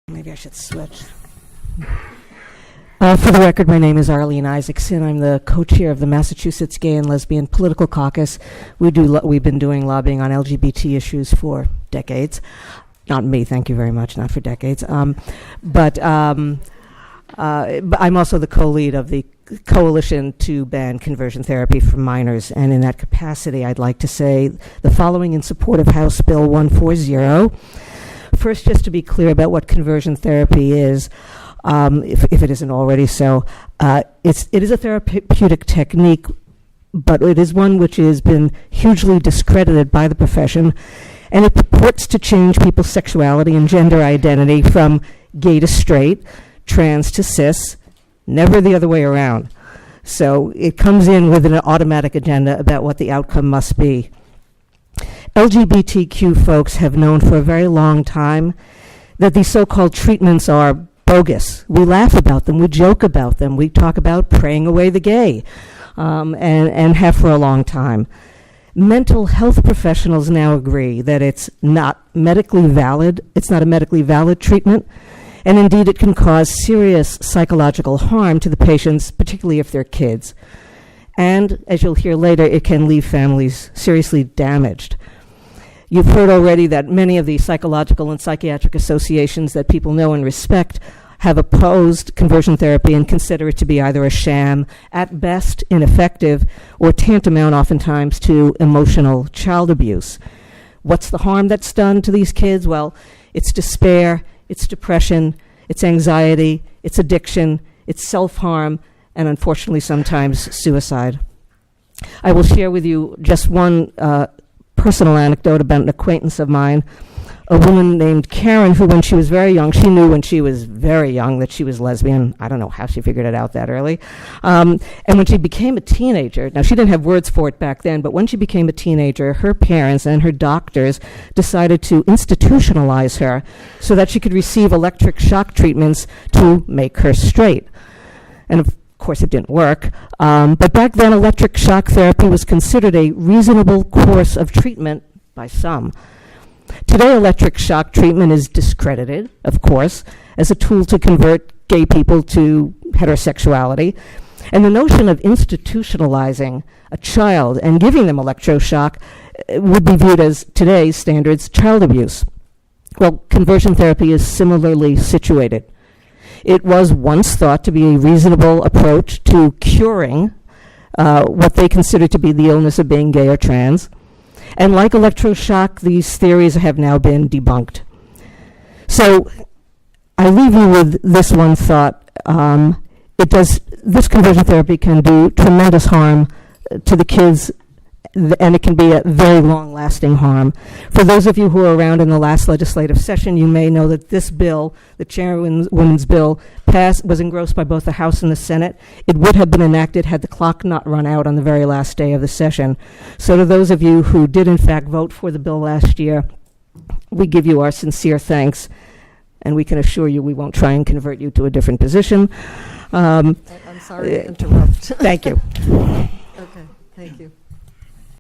Maybe I should switch. For the record, my name is Arlene Isaacson. I'm the co-chair of the Massachusetts Gay and Lesbian Political Caucus. We've been doing lobbying on LGBT issues for decades. Not me, thank you very much, not for decades. But I'm also the co-lead of the coalition to ban conversion therapy for minors. And in that capacity, I'd like to say the following in support of House Bill 140. First, just to be clear about what conversion therapy is, if it isn't already so, it is a therapeutic technique, but it is one which has been hugely discredited by the profession, and it purports to change people's sexuality and gender identity from gay to straight, trans to cis, never the other way around. So it comes in with an automatic agenda about what the outcome must be. LGBTQ folks have known for a very long time that these so-called treatments are bogus. We laugh about them, we joke about them, we talk about praying away the gay, and have for a long time. Mental health professionals now agree that it's not medically valid, it's not a medically valid treatment, and indeed it can cause serious psychological harm to the patients, particularly if they're kids. And, as you'll hear later, it can leave families seriously damaged. You've heard already that many of the psychological and psychiatric associations that people know and respect have opposed conversion therapy and consider it to be either a sham, at best ineffective, or tantamount oftentimes to emotional child abuse. What's the harm that's done to these kids? Well, it's despair, it's depression, it's anxiety, it's addiction, it's self-harm, and unfortunately sometimes suicide. I will share with you just one personal anecdote about an acquaintance of mine, a woman named Karen, who when she was very young, she knew when she was very young that she was lesbian. I don't know how she figured it out that early. And when she became a teenager, now she didn't have words for it back then, but when she became a teenager, her parents and her doctors decided to institutionalize her so that she could receive electric shock treatments to make her straight. And of course, it didn't work. But back then, electric shock therapy was considered a reasonable course of treatment by some. Today, electric shock treatment is discredited, of course, as a tool to convert gay people to heterosexuality. And the notion of institutionalizing a child and giving them electroshock would be viewed as today's standards child abuse. Well, conversion therapy is similarly situated. It was once thought to be a reasonable approach to curing what they consider to be the illness of being gay or trans. And like electroshock, these theories have now been debunked. So I leave you with this one thought. This conversion therapy can do tremendous harm to the kids, and it can be a very long-lasting harm. For those of you who were around in the last legislative session, you may know that this bill, the chairwoman's bill, was engrossed by both the House and the Senate. It would have been enacted had the clock not run out on the very last day of the session. So to those of you who did in fact vote for the bill last year, we give you our sincere thanks, and we can assure you we won't try and convert you to a different position. I'm sorry to interrupt. Thank you. Okay, thank you.